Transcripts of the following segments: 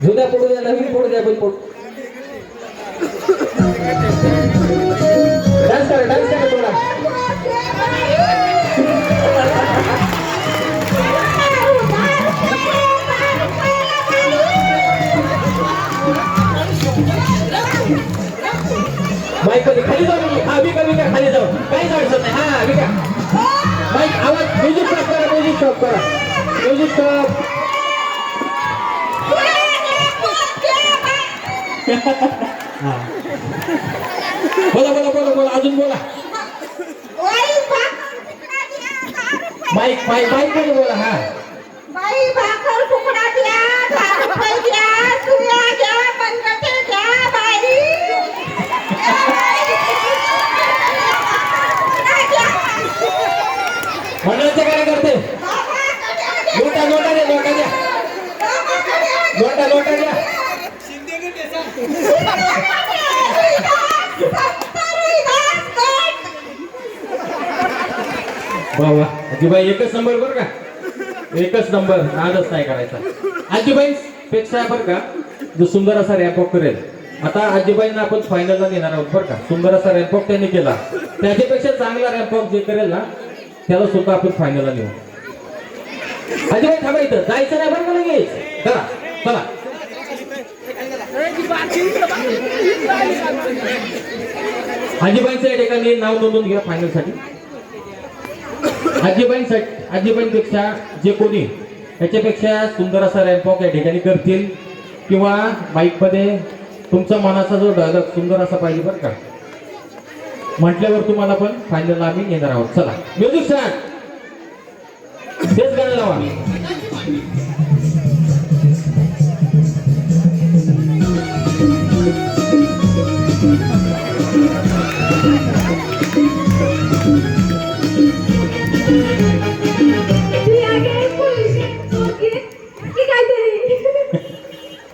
जुन्या पडू द्या नवीन पडू द्या पण पडू डान्स करा थोडा माईक खाली जाऊ हा विका खाली जाऊ काहीच अडचण नाही हा विका माईक आवाज म्युझिक स्टॉप करा म्युझिक स्टॉप बोला अजून बोला माईक मध्ये बोला हा बाई भाकर तुकडा द्या 10 रुपये द्या तुला द्या पंगते द्या बाई मंडळाचे काय करते लोटा द्या बाबा आजीबाई एकच नंबर बर का एकच नंबर नादच नाही करायचा आजीबाई पेक्षा बर का जो सुंदर असा रॅम्पॉक करेल आता आजीबाईंना आपण फायनलला नेणार आहोत बर का सुंदर असा रॅम्पॉक त्यांनी केला त्याच्यापेक्षा चांगला रॅम्पॉक जे करेल ना त्याला सुद्धा आपण फायनलला नेऊ आजीबाई थांबा इथं जायचं नाही बरं का लगेच चला आजीबाईंचं या ठिकाणी नाव नोंदवून घ्या फायनल साठी आजीबाईंपेक्षा जे कोणी याच्यापेक्षा सुंदर असा रॅम्पॉक या ठिकाणी करतील किंवा बाईक मध्ये तुमचा मनाचा जो डायलॉग सुंदर असा पाहिजे बरं का म्हटल्यावर तुम्हाला पण फायनलला आम्ही येणार आहोत चला म्युझिक स्टार्ट तेच गाणं लावा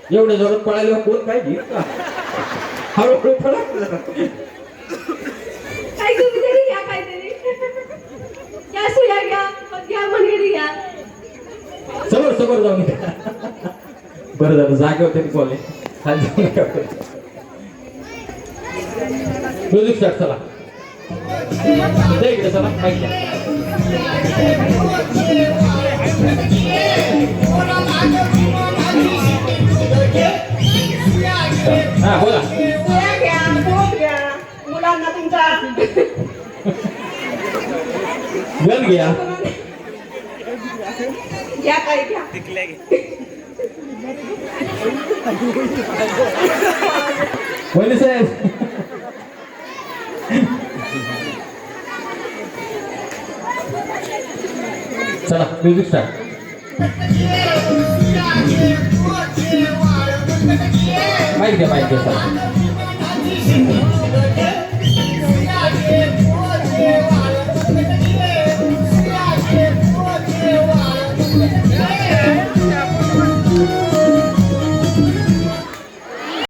एवढे जोरात पळाले कोण काय घेत का हळूहळू पळा काय तुम्ही तरी घ्या काहीतरी घ्या सुया घ्या मनगडी घ्या समोर जाऊन बरं झालं जागेवर तरी बोलले म्युझिक स्टार्ट चला इकडे चला माहिती हा बोला सुया घ्या दूध घ्या मुलांना तुमच्या गन घ्या घ्या काय घ्या वैद्य साहेब चला म्युझिक स्टार्ट माहिती आहे चला